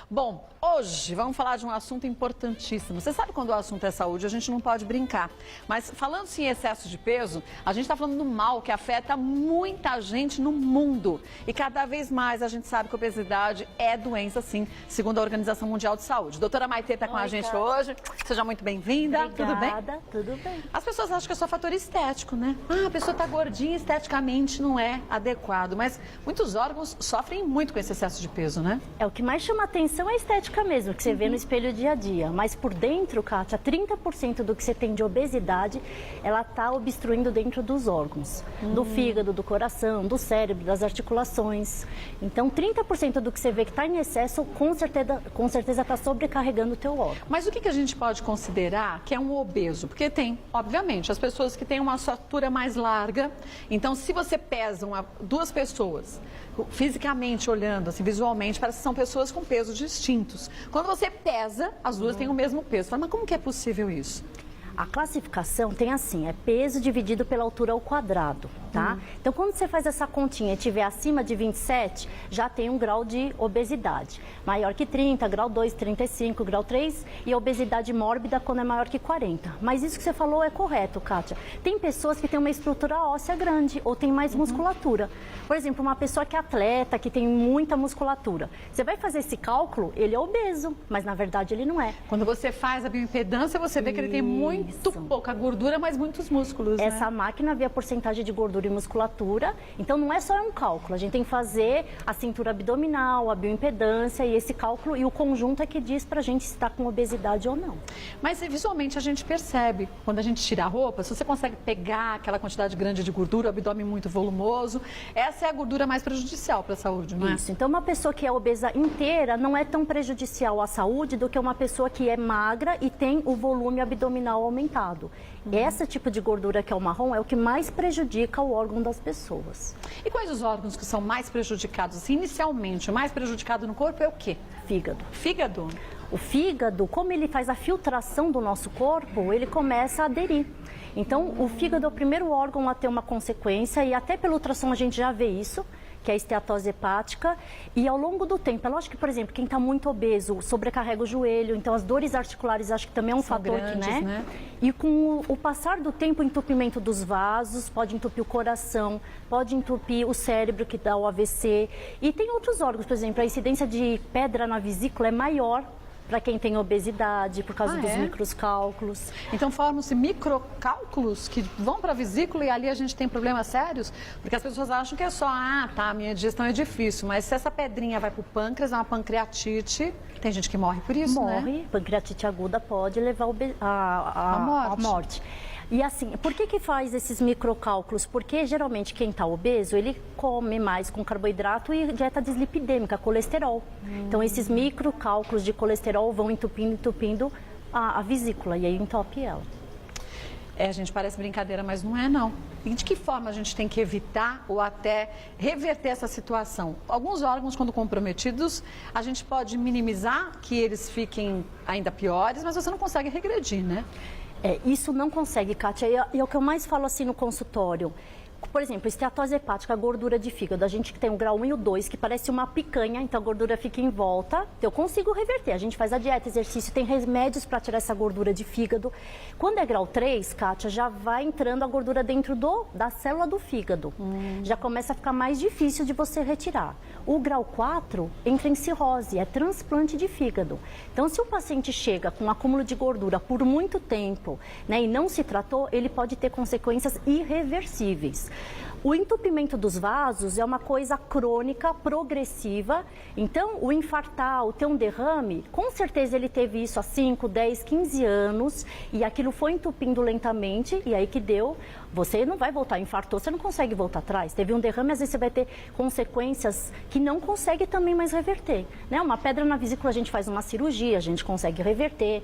Bom, hoje vamos falar de um assunto importantíssimo. Você sabe quando o assunto é saúde, a gente não pode brincar. Mas falando-se em excesso de peso, a gente está falando do mal que afeta muita gente no mundo. E cada vez mais a gente sabe que a obesidade é doença, sim, segundo a Organização Mundial de Saúde. Doutora Maitê está com a gente hoje. Seja muito bem-vinda. Tudo bem? Tudo bem. As pessoas acham que é só fator estético, né? Ah, a pessoa está gordinha, esteticamente não é adequado. Mas muitos órgãos sofrem muito com esse excesso de peso, né? É o que mais chama atenção é a estética mesmo, que você vê no espelho dia a dia. Mas por dentro, Kátia, 30% do que você tem de obesidade, ela está obstruindo dentro dos órgãos. Do fígado, do coração, do cérebro, das articulações. Então, 30% do que você vê que está em excesso, com certeza está sobrecarregando o teu órgão. Mas o que a gente pode considerar que é um obeso? Porque tem, obviamente, as pessoas que têm uma estatura mais larga. Então, se você pesa duas pessoas, fisicamente olhando, assim, visualmente, parece que são pessoas com pesos distintos. Quando você pesa, as duas têm o mesmo peso. Mas como que é possível isso? A classificação tem assim, é peso dividido pela altura ao quadrado, tá? Então, quando você faz essa continha e tiver acima de 27, já tem um grau de obesidade. Maior que 30, grau 2, 35, grau 3 e a obesidade mórbida quando é maior que 40. Mas isso que você falou é correto, Kátia. Tem pessoas que têm uma estrutura óssea grande ou tem mais musculatura. Por exemplo, uma pessoa que é atleta, que tem muita musculatura. Você vai fazer esse cálculo, ele é obeso, mas na verdade ele não é. Quando você faz a bioimpedância, você vê que ele tem muito pouca gordura, mas muitos músculos, Essa né? máquina vê a porcentagem de gordura e musculatura, então não é só um cálculo, a gente tem que fazer a cintura abdominal, a bioimpedância e esse cálculo, e o conjunto é que diz pra gente se está com obesidade ou não. Mas visualmente a gente percebe, quando a gente tira a roupa, se você consegue pegar aquela quantidade grande de gordura, o abdômen muito volumoso, essa é a gordura mais prejudicial para a saúde, não é? Isso, então uma pessoa que é obesa inteira não é tão prejudicial à saúde do que uma pessoa que é magra e tem o volume abdominal aumentado. Esse tipo de gordura que é o marrom é o que mais prejudica o órgão das pessoas. E quais os órgãos que são mais prejudicados? Assim, inicialmente, o mais prejudicado no corpo é o quê? Fígado. Fígado? O fígado, como ele faz a filtração do nosso corpo, ele começa a aderir. Então, o fígado é o primeiro órgão a ter uma consequência e até pela ultrassom a gente já vê isso, que é a esteatose hepática, e ao longo do tempo, é lógico que, por exemplo, quem está muito obeso sobrecarrega o joelho, então as dores articulares acho que também é um fator grandes, que, né? E com o passar do tempo, o entupimento dos vasos, pode entupir o coração, pode entupir o cérebro, que dá o AVC, e tem outros órgãos, por exemplo, a incidência de pedra na vesícula é maior para quem tem obesidade, por causa dos microcálculos. Então formam-se microcálculos que vão para a vesícula e ali a gente tem problemas sérios? Porque as pessoas acham que é só, a minha digestão é difícil, mas se essa pedrinha vai para o pâncreas, é uma pancreatite, tem gente que morre por isso, né? Morre, pancreatite aguda pode levar à morte. E assim, por que faz esses microcálculos? Porque geralmente quem está obeso, ele come mais com carboidrato e dieta dislipidêmica, colesterol. Então esses microcálculos de colesterol vão entupindo a vesícula e aí entope ela. É, gente, parece brincadeira, mas não é não. E de que forma a gente tem que evitar ou até reverter essa situação? Alguns órgãos, quando comprometidos, a gente pode minimizar que eles fiquem ainda piores, mas você não consegue regredir, né? Isso não consegue, Kátia, e é o que eu mais falo assim no consultório. Por exemplo, esteatose hepática, a gordura de fígado, a gente que tem o grau 1 e o 2, que parece uma picanha, então a gordura fica em volta, eu consigo reverter, a gente faz a dieta, exercício, tem remédios para tirar essa gordura de fígado. Quando é grau 3, Kátia, já vai entrando a gordura dentro da célula do fígado, já começa a ficar mais difícil de você retirar. O grau 4 entra em cirrose, é transplante de fígado. Então, se o paciente chega com um acúmulo de gordura por muito tempo, né, e não se tratou, ele pode ter consequências irreversíveis. O entupimento dos vasos é uma coisa crônica, progressiva. Então, o infartar, o ter um derrame, com certeza ele teve isso há 5, 10, 15 anos e aquilo foi entupindo lentamente e aí que deu. Você não vai voltar, infartou, você não consegue voltar atrás. Teve um derrame, às vezes você vai ter consequências que não consegue também mais reverter. Né? Uma pedra na vesícula, a gente faz uma cirurgia, a gente consegue reverter.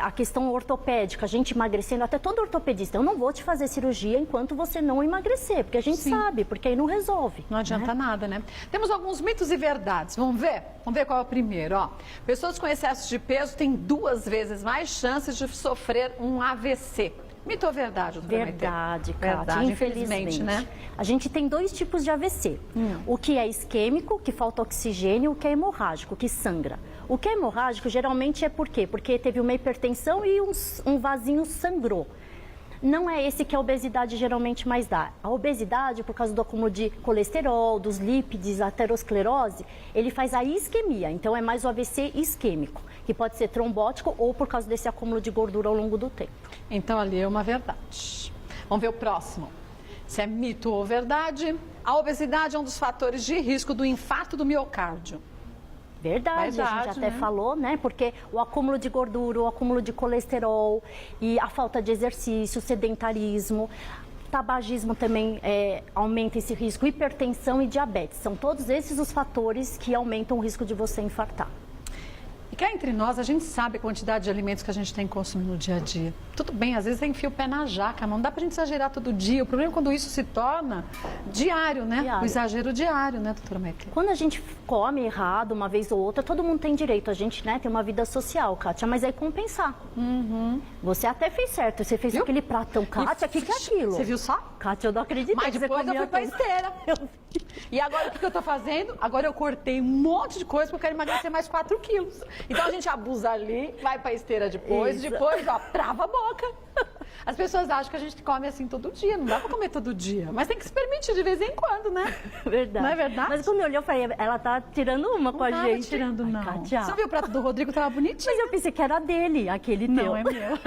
A questão ortopédica, a gente emagrecendo, até todo ortopedista, eu não vou te fazer cirurgia enquanto você não emagrecer, porque a gente sabe, porque aí não resolve. Não adianta nada, né? Temos alguns mitos e verdades, vamos ver? Vamos ver qual é o primeiro, ó. Pessoas com excesso de peso têm 2 vezes mais chances de sofrer um AVC. Mito ou verdade, doutora Maitê? Verdade, Kátia, Verdade, infelizmente, né? A gente tem 2 tipos de AVC. O que é isquêmico, que falta oxigênio, o que é hemorrágico, que sangra. O que é hemorrágico geralmente é por quê? Porque teve uma hipertensão e um vasinho sangrou. Não é esse que a obesidade geralmente mais dá. A obesidade, por causa do acúmulo de colesterol, dos lípides, a aterosclerose, ele faz a isquemia. Então, é mais o AVC isquêmico, que pode ser trombótico ou por causa desse acúmulo de gordura ao longo do tempo. Então, ali é uma verdade. Vamos ver o próximo. Se é mito ou verdade, a obesidade é um dos fatores de risco do infarto do miocárdio. Verdade, a gente até falou, né? Porque o acúmulo de gordura, o acúmulo de colesterol e a falta de exercício, o sedentarismo, tabagismo também aumenta esse risco, hipertensão e diabetes. São todos esses os fatores que aumentam o risco de você infartar. E cá entre nós, a gente sabe a quantidade de alimentos que a gente tem que consumir no dia a dia. Tudo bem, às vezes enfia o pé na jaca, mas não dá pra gente exagerar todo dia. O problema é quando isso se torna diário, né? Diário. O exagero diário, né, doutora Maitê? Quando a gente come errado uma vez ou outra, todo mundo tem direito. A gente, né, tem uma vida social, Kátia, mas é compensar. Você até fez certo, você fez aquele pratão, Kátia, o que é aquilo? Você viu só? Kátia, eu não acredito. Mas depois eu fui pra esteira. E agora o que eu tô fazendo? Agora eu cortei um monte de coisa porque eu quero emagrecer mais 4 quilos. Então a gente abusa ali, vai pra esteira depois, ó, trava a boca. As pessoas acham que a gente come assim todo dia, não dá pra comer todo dia. Mas tem que se permitir de vez em quando, né? Verdade. Não é verdade? Mas quando eu olhei, eu falei, ela tá tirando uma com a Não tava gente. tirando, não. Kátia. Você viu o prato do Rodrigo? Tava bonitinho. Mas eu pensei que era dele, aquele teu. Não, é meu.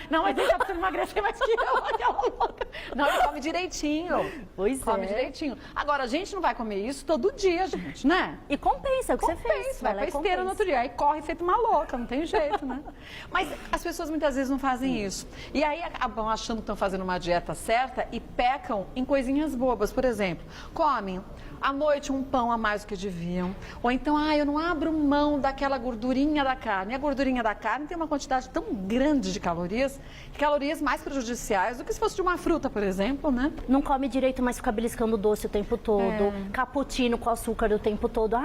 Não, mas ele tá precisando emagrecer mais que eu, aquela louca. Não, ele come direitinho. Pois come é. direitinho. Agora, a gente não vai comer isso todo dia, gente, né? E compensa, é o que você fez. Compensa, vai lá pra e esteira no compensa. outro dia. Aí corre feito uma louca, não tem jeito, né? Mas as pessoas muitas vezes não fazem isso. E aí acabam achando que estão fazendo uma dieta certa e pecam em coisinhas bobas. Por exemplo, comem à noite um pão a mais do que deviam. Ou então, eu não abro mão daquela gordurinha da carne. E a gordurinha da carne tem uma quantidade tão grande de calorias, calorias mais prejudiciais do que se fosse de uma fruta, por exemplo, né? Não come direito, mas fica beliscando doce o tempo todo. Cappuccino com açúcar o tempo todo.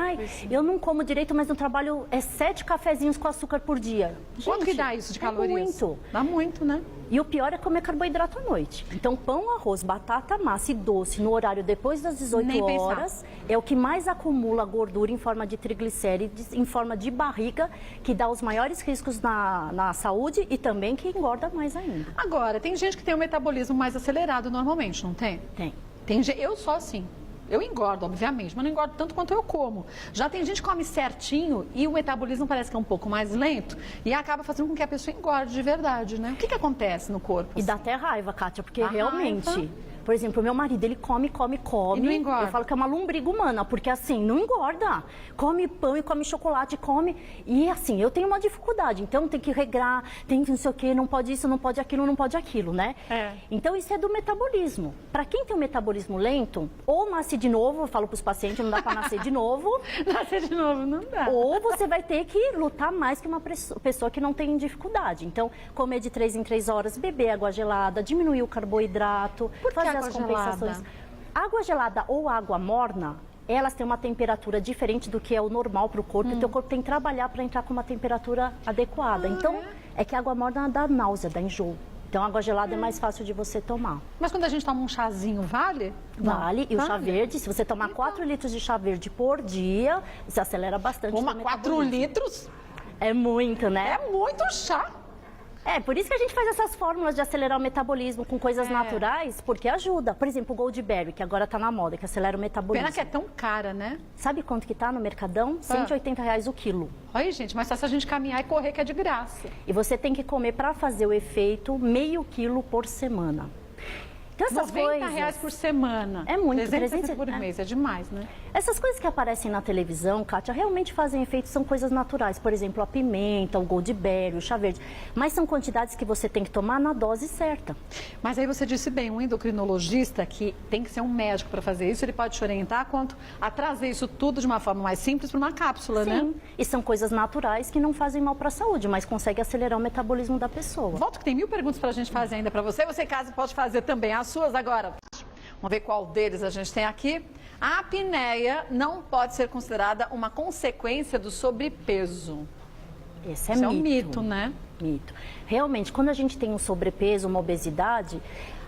Eu não como direito, mas no trabalho 7 cafezinhos com açúcar por dia. Quanto Gente, que dá isso de calorias? Muito. Dá muito, né? E o pior é comer carboidrato à noite. Então, pão, arroz, batata, massa e doce no horário depois das 18 Nem pensar. horas é o que mais acumula gordura em forma de triglicérides, em forma de barriga, que dá os maiores riscos na saúde e também que engorda mais ainda. Agora, tem gente que tem um metabolismo mais acelerado normalmente, não tem? Tem. Eu sou assim. Eu engordo, obviamente, mas não engordo tanto quanto eu como. Já tem gente que come certinho e o metabolismo parece que é um pouco mais lento e acaba fazendo com que a pessoa engorde de verdade, né? O que acontece no corpo? E dá até raiva, Kátia, porque Dá realmente... raiva. Por exemplo, o meu marido, ele come. E não engorda. Eu falo que é uma lombriga humana, porque assim, não engorda. Come pão e come chocolate, come. E assim, eu tenho uma dificuldade, então tem que regrar, tem que não sei o quê, não pode isso, não pode aquilo, não pode aquilo, né? Então isso é do metabolismo. Para quem tem um metabolismo lento, ou nasce de novo, eu falo para os pacientes, não dá para nascer de novo. Nascer de novo não dá. Ou você vai ter que lutar mais que uma pessoa que não tem dificuldade. Então, comer de 3 em 3 horas, beber água gelada, diminuir o carboidrato, fazer as compensações. Água gelada ou água morna, elas têm uma temperatura diferente do que é o normal para o corpo. O teu corpo tem que trabalhar para entrar com uma temperatura adequada. Então, é que a água morna dá náusea, dá enjoo. Então, a água gelada é mais fácil de você tomar. Mas quando a gente toma um chazinho, vale? Vale. E o Vale. chá verde, se você tomar 4 litros de chá verde por dia, você acelera bastante. Toma o 4 metabolismo. litros? É muito, né? É muito chá. Por isso que a gente faz essas fórmulas de acelerar o metabolismo com coisas naturais, porque ajuda. Por exemplo, o Goldberry, que agora tá na moda, que acelera o metabolismo. Pena que é tão cara, né? Sabe quanto que tá no Mercadão? R$180 o quilo. Olha, gente, mas só se a gente caminhar e correr que é de graça. E você tem que comer para fazer o efeito meio quilo por semana. Então, essas R$90 coisas... por semana. É muito, 360 por mês, é demais, né? Essas coisas que aparecem na televisão, Kátia, realmente fazem efeito, são coisas naturais. Por exemplo, a pimenta, o goldberry, o chá verde. Mas são quantidades que você tem que tomar na dose certa. Mas aí você disse bem, um endocrinologista, que tem que ser um médico para fazer isso, ele pode te orientar quanto a trazer isso tudo de uma forma mais simples para uma cápsula, né? Sim, e são coisas naturais que não fazem mal para a saúde, mas conseguem acelerar o metabolismo da pessoa. Volto que tem 1000 perguntas para a gente fazer ainda para você. Você, caso, pode fazer também as suas agora. Vamos ver qual deles a gente tem aqui. A apneia não pode ser considerada uma consequência do sobrepeso. Esse é Isso mito. é um mito, né? Mito. Realmente, quando a gente tem um sobrepeso, uma obesidade,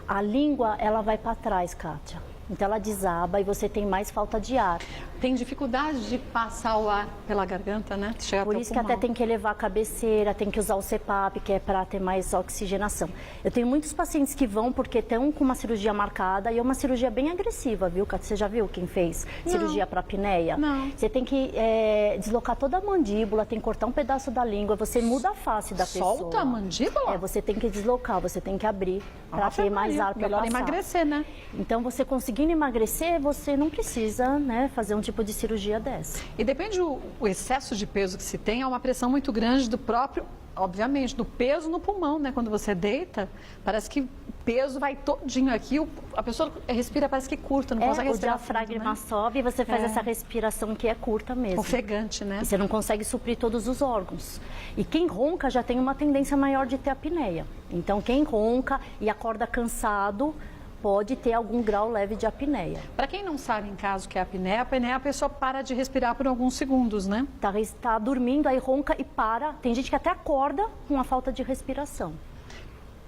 a língua ela vai para trás, Kátia. Então ela desaba e você tem mais falta de ar. Tem dificuldade de passar o ar pela garganta, né? Chegar Por até o isso que até pulmão. tem que elevar a cabeceira, tem que usar o CPAP, que é para ter mais oxigenação. Eu tenho muitos pacientes que vão porque estão com uma cirurgia marcada e é uma cirurgia bem agressiva, viu, Kátia? Você já viu quem fez cirurgia para apneia? Não. Você tem que deslocar toda a mandíbula, tem que cortar um pedaço da língua, você muda a face da pessoa. Solta a mandíbula? Você tem que deslocar, você tem que abrir para Ave ter mais Maria, ar para melhor passar. emagrecer, né? Então, você conseguindo emagrecer, você não precisa, né, fazer um tipo de cirurgia dessa. E depende o excesso de peso que se tem, é uma pressão muito grande do próprio, obviamente, do peso no pulmão, né? Quando você deita, parece que o peso vai todinho aqui, a pessoa respira, parece que curta, não consegue O respirar diafragma fundo, né? sobe e você faz essa respiração que é curta mesmo. Ofegante, né? E você não consegue suprir todos os órgãos. E quem ronca já tem uma tendência maior de ter apneia. Então, quem ronca e acorda cansado pode ter algum grau leve de apneia. Para quem não sabe em casa o que é a apneia, a pessoa para de respirar por alguns segundos, né? Tá dormindo, aí ronca e para. Tem gente que até acorda com a falta de respiração.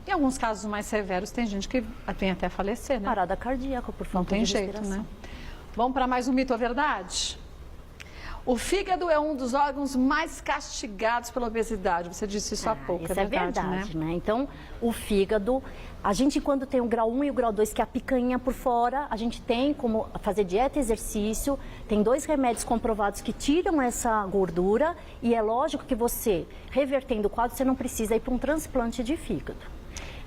Em alguns casos mais severos, tem gente que vem até falecer, né? Parada cardíaca por Não falta tem de jeito, respiração. né? Vamos para mais um mito ou verdade? O fígado é um dos órgãos mais castigados pela obesidade. Você disse isso há pouco, Isso é verdade, né? Então, o fígado, a gente quando tem o grau 1 e o grau 2, que é a picanha por fora, a gente tem como fazer dieta e exercício, tem 2 remédios comprovados que tiram essa gordura e é lógico que você, revertendo o quadro, você não precisa ir para um transplante de fígado.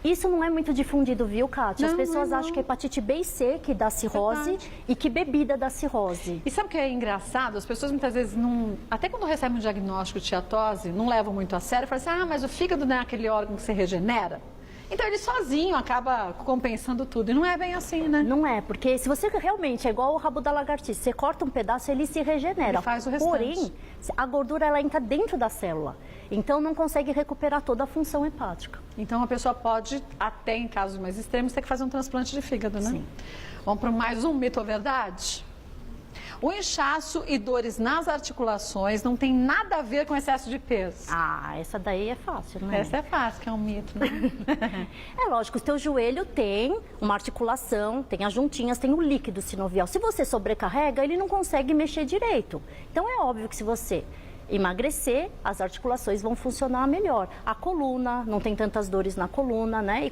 Isso não é muito difundido, viu, Kátia? As pessoas acham que é hepatite B e C que dá cirrose Verdade. e que bebida dá cirrose. E sabe o que é engraçado? As pessoas muitas vezes não... Até quando recebem um diagnóstico de tireoide, não levam muito a sério. Falam assim, mas o fígado não é aquele órgão que se regenera? Então ele sozinho acaba compensando tudo. E não é bem assim, né? Não é, porque se você realmente é igual o rabo da lagartixa, você corta um pedaço, ele se regenera. Ele faz o restante. Porém, a gordura ela entra dentro da célula. Então não consegue recuperar toda a função hepática. Então a pessoa pode, até em casos mais extremos, ter que fazer um transplante de fígado, né? Sim. Vamos para mais um mito ou verdade? O inchaço e dores nas articulações não tem nada a ver com excesso de peso. Ah, essa daí é fácil, né? Essa é fácil, que é um mito, né? É lógico, o teu joelho tem uma articulação, tem as juntinhas, tem o líquido sinovial. Se você sobrecarrega, ele não consegue mexer direito. Então é óbvio que se você emagrecer, as articulações vão funcionar melhor. A coluna, não tem tantas dores na coluna, né?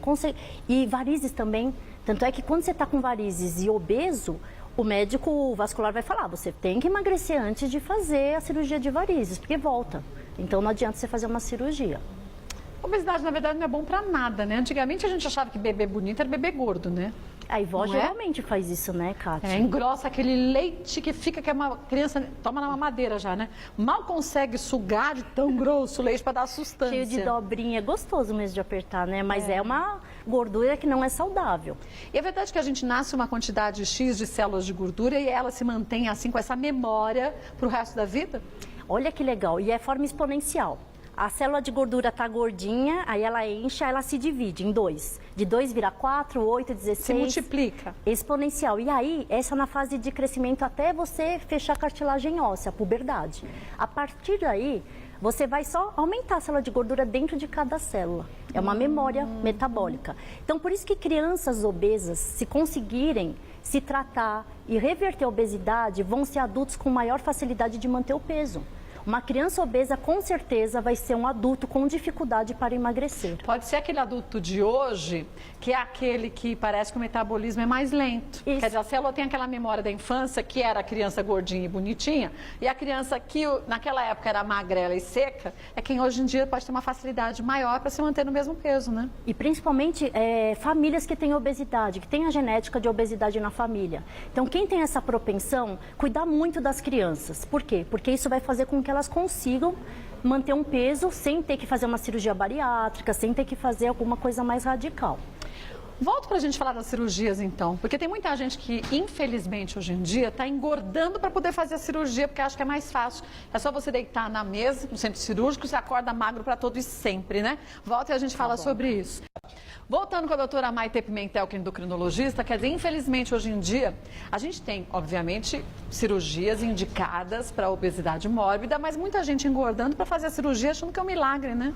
E varizes também. Tanto é que quando você está com varizes e obeso, o médico vascular vai falar, você tem que emagrecer antes de fazer a cirurgia de varizes, porque volta. Então não adianta você fazer uma cirurgia. Obesidade, na verdade, não é bom pra nada, né? Antigamente a gente achava que bebê bonito era bebê gordo, né? A avó Não é? geralmente faz isso, né, Kátia? Engrossa aquele leite que fica que uma criança toma na mamadeira já, né? Mal consegue sugar de tão grosso o leite para dar sustância. Cheio de dobrinha, é gostoso mesmo de apertar, né? Mas é uma gordura que não é saudável. E é verdade que a gente nasce uma quantidade X de células de gordura e ela se mantém assim com essa memória pro resto da vida? Olha que legal, e é forma exponencial. A célula de gordura tá gordinha, aí ela enche, aí ela se divide em 2. De 2 vira 4, 8, 16. Se multiplica. Exponencial. E aí, essa na fase de crescimento até você fechar a cartilagem óssea, a puberdade. A partir daí, você vai só aumentar a célula de gordura dentro de cada célula. É uma memória metabólica. Então, por isso que crianças obesas, se conseguirem se tratar e reverter a obesidade, vão ser adultos com maior facilidade de manter o peso. Uma criança obesa, com certeza, vai ser um adulto com dificuldade para emagrecer. Pode ser aquele adulto de hoje, que é aquele que parece que o metabolismo é mais lento. Isso. Quer dizer, a célula tem aquela memória da infância, que era a criança gordinha e bonitinha, e a criança que naquela época era magrela e seca, é quem hoje em dia pode ter uma facilidade maior para se manter no mesmo peso, né? E principalmente famílias que têm obesidade, que têm a genética de obesidade na família. Então, quem tem essa propensão, cuidar muito das crianças. Por quê? Porque isso vai fazer com que elas consigam manter um peso sem ter que fazer uma cirurgia bariátrica, sem ter que fazer alguma coisa mais radical. Volto para a gente falar das cirurgias, então, porque tem muita gente que, infelizmente, hoje em dia, está engordando para poder fazer a cirurgia, porque acha que é mais fácil. É só você deitar na mesa, no centro cirúrgico, você acorda magro para todo e sempre, né? Volta e a gente fala sobre isso. Voltando com a doutora Maite Pimentel, que é endocrinologista, quer dizer, infelizmente hoje em dia a gente tem, obviamente, cirurgias indicadas para obesidade mórbida, mas muita gente engordando para fazer a cirurgia achando que é um milagre, né?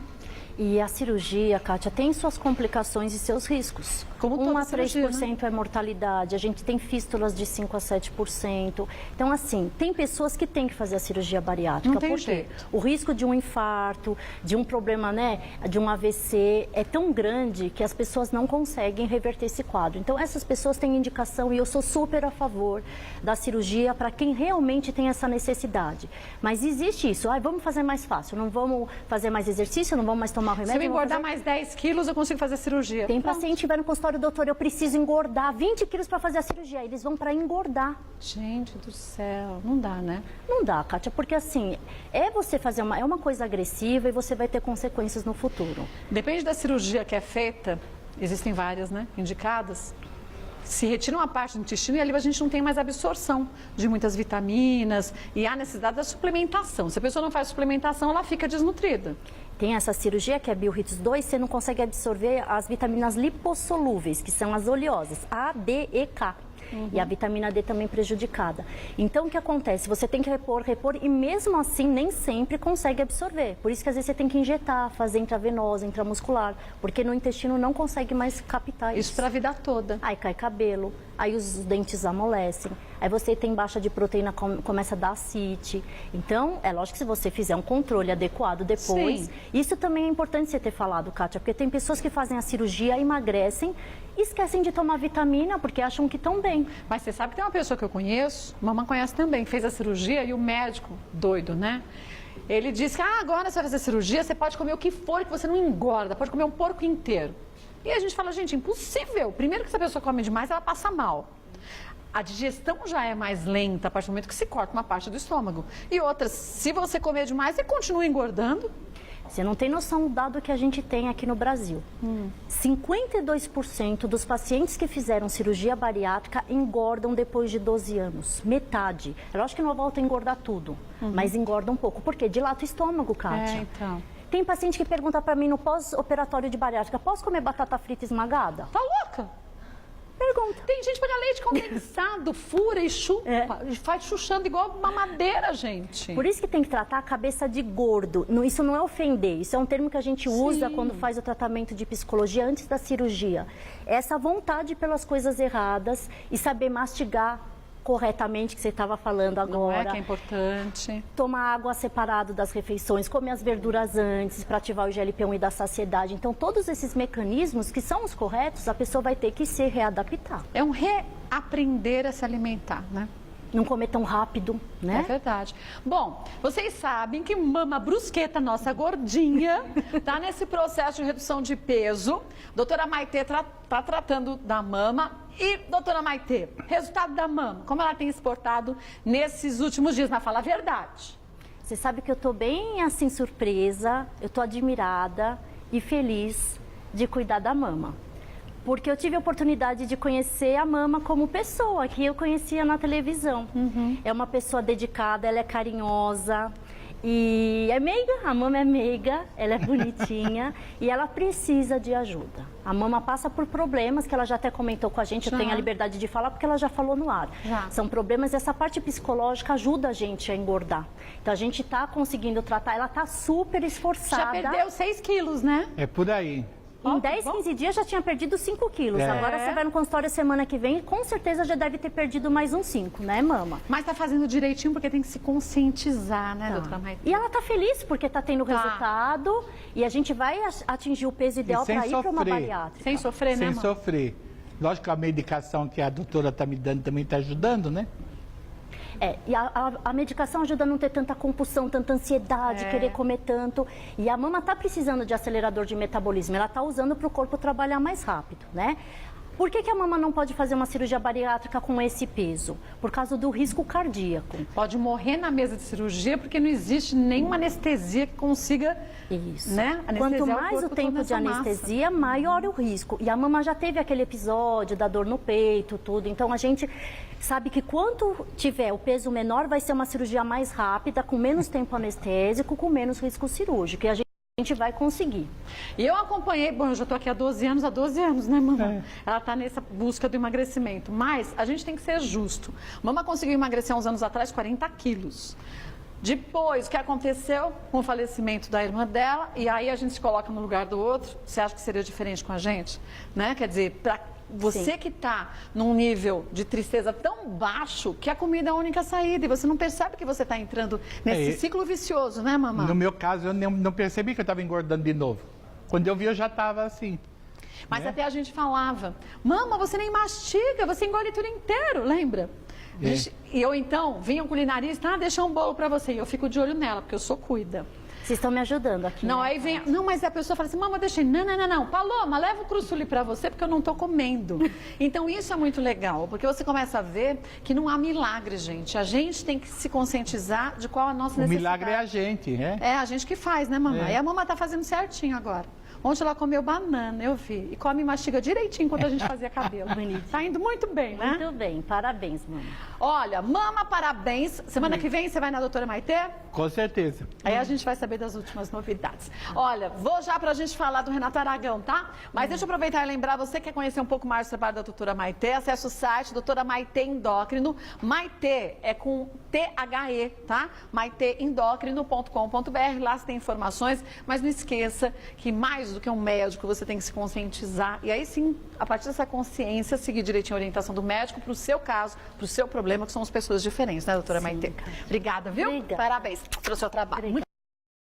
E a cirurgia, Kátia, tem suas complicações e seus riscos. Como toda 1 a cirurgia, 3% né? é mortalidade, a gente tem fístulas de 5 a 7%. Então, assim, tem pessoas que têm que fazer a cirurgia bariátrica. Não tem porque jeito. o risco de um infarto, de um problema, né, de um AVC é tão grande que as pessoas não conseguem reverter esse quadro. Então, essas pessoas têm indicação e eu sou super a favor da cirurgia para quem realmente tem essa necessidade. Mas existe isso, vamos fazer mais fácil, não vamos fazer mais exercício, não vamos mais tomar remédio. Se eu engordar fazer... mais 10 quilos, eu consigo fazer cirurgia. Tem paciente que vai no consultório, doutor, eu preciso engordar 20 quilos para fazer a cirurgia. Eles vão para engordar. Gente do céu, não dá, né? Não dá, Kátia, porque assim, você fazer é uma coisa agressiva e você vai ter consequências no futuro. Depende da cirurgia que é feita, existem várias, né, indicadas. Se retira uma parte do intestino e ali a gente não tem mais absorção de muitas vitaminas e há necessidade da suplementação. Se a pessoa não faz suplementação, ela fica desnutrida. Tem essa cirurgia que é Biorritz 2, você não consegue absorver as vitaminas lipossolúveis, que são as oleosas, A, D e K. E a vitamina D também prejudicada. Então, o que acontece? Você tem que repor e mesmo assim nem sempre consegue absorver. Por isso que às vezes você tem que injetar, fazer intravenosa, intramuscular, porque no intestino não consegue mais captar isso. Isso para a vida toda. Aí cai cabelo, aí os dentes amolecem, aí você tem baixa de proteína, começa a dar ascite. Então, é lógico que se você fizer um controle adequado depois, Sim. Isso também é importante você ter falado, Kátia, porque tem pessoas que fazem a cirurgia, emagrecem, e esquecem de tomar vitamina porque acham que estão bem. Mas você sabe que tem uma pessoa que eu conheço, mamãe conhece também, fez a cirurgia e o médico, doido, né? Ele disse que agora você vai fazer cirurgia, você pode comer o que for que você não engorda, pode comer um porco inteiro. E a gente fala, gente, impossível. Primeiro que se a pessoa come demais, ela passa mal. A digestão já é mais lenta a partir do momento que se corta uma parte do estômago. E outra, se você comer demais, você continua engordando. Você não tem noção do dado que a gente tem aqui no Brasil. 52% dos pacientes que fizeram cirurgia bariátrica engordam depois de 12 anos. Metade. É lógico que não volta a engordar tudo, mas engorda um pouco. Por quê? Dilata o estômago, Kátia. Então. Tem paciente que pergunta pra mim no pós-operatório de bariátrica, posso comer batata frita esmagada? Tá louca? Pergunta. Tem gente que pega leite condensado, fura e chupa, e faz chuchando igual uma madeira, gente. Por isso que tem que tratar a cabeça de gordo. Isso não é ofender, isso é um termo que a gente usa quando faz o tratamento de psicologia antes da cirurgia. Essa vontade pelas coisas erradas e saber mastigar corretamente, que você estava falando agora. Não é que é importante. Tomar água separado das refeições, comer as verduras antes para ativar o GLP-1 e da saciedade. Então, todos esses mecanismos que são os corretos, a pessoa vai ter que se readaptar. É um reaprender a se alimentar, né? Não comer tão rápido, né? É verdade. Bom, vocês sabem que Mama Brusqueta, nossa gordinha, tá nesse processo de redução de peso. Doutora Maite tá tratando da mama. E, doutora Maite, resultado da mama, como ela tem exportado nesses últimos dias? Mas fala a verdade. Você sabe que eu tô bem, assim, surpresa, eu tô admirada e feliz de cuidar da mama. Porque eu tive a oportunidade de conhecer a mama como pessoa, que eu conhecia na televisão. É uma pessoa dedicada, ela é carinhosa e é meiga, a mama é meiga, ela é bonitinha e ela precisa de ajuda. A mama passa por problemas que ela já até comentou com a gente, eu tenho a liberdade de falar porque ela já falou no ar. São problemas e essa parte psicológica ajuda a gente a engordar. Então a gente está conseguindo tratar, ela está super esforçada. Já perdeu 6 quilos, né? É por aí. Em 10, 15 dias já tinha perdido 5 quilos. Agora você vai no consultório semana que vem, com certeza já deve ter perdido mais uns 5, né, mama? Mas tá fazendo direitinho porque tem que se conscientizar, né, doutora Maite? E ela tá feliz porque tá tendo resultado e a gente vai atingir o peso ideal para ir para uma bariátrica. Sem sofrer, né, Sem mãe? sofrer. Lógico que a medicação que a doutora tá me dando também tá ajudando, né? E a medicação ajuda a não ter tanta compulsão, tanta ansiedade, querer comer tanto. E a mama está precisando de acelerador de metabolismo, ela está usando para o corpo trabalhar mais rápido, né? Por que a mama não pode fazer uma cirurgia bariátrica com esse peso? Por causa do risco cardíaco. Pode morrer na mesa de cirurgia porque não existe nenhuma anestesia que consiga, né, anestesiar Quanto mais corpo o tempo todo de nessa anestesia, maior o risco. E a mama já teve aquele episódio da dor no peito, tudo. Então a gente sabe que quanto tiver o peso menor, vai ser uma cirurgia mais rápida, com menos tempo anestésico, com menos risco cirúrgico. E a gente A gente vai conseguir. E eu acompanhei, bom, eu já estou aqui há 12 anos, né, mamãe? Ela está nessa busca do emagrecimento, mas a gente tem que ser justo. Mamãe conseguiu emagrecer há uns anos atrás 40 quilos. Depois, o que aconteceu com o falecimento da irmã dela, e aí a gente se coloca no lugar do outro, você acha que seria diferente com a gente? Né? Quer dizer, para você que está num nível de tristeza tão baixo que a comida é a única saída e você não percebe que você está entrando nesse ciclo vicioso, né, mamãe? No meu caso, eu não percebi que eu estava engordando de novo. Quando eu vi, eu já estava assim. Mas até a gente falava, mama, você nem mastiga, você engole tudo inteiro, lembra? E eu então, vinha um culinarista, deixa um bolo para você. E eu fico de olho nela, porque eu sou cuida. Vocês estão me ajudando aqui. Não, né? aí vem. Não, mas a pessoa fala assim, mama, deixa. Não. Paloma, leva o crussuli para você, porque eu não estou comendo. Então isso é muito legal, porque você começa a ver que não há milagre, gente. A gente tem que se conscientizar de qual a nossa necessidade. O milagre é a gente, né? É a gente que faz, né, mamãe? E a mamãe tá fazendo certinho agora. Ontem ela comeu banana, eu vi. E come e mastiga direitinho enquanto a gente fazia cabelo. Tá indo muito bem, né? Muito bem, parabéns, mãe. Olha, mama, parabéns. Semana que vem você vai na doutora Maitê? Com certeza. Aí a gente vai saber das últimas novidades. Olha, vou já pra gente falar do Renato Aragão, tá? Mas deixa eu aproveitar e lembrar, você que quer conhecer um pouco mais do trabalho da doutora Maitê, acesse o site doutora Maitê Endócrino. Maitê é com THE, tá? maiteendocrino.com.br. Lá você tem informações, mas não esqueça que mais do que um médico, você tem que se conscientizar. E aí sim, a partir dessa consciência, seguir direitinho a orientação do médico pro seu caso, pro seu problema, que somos pessoas diferentes, né, doutora Maitê? Obrigada, viu? Obrigada. Parabéns pelo seu trabalho. Obrigada. Muito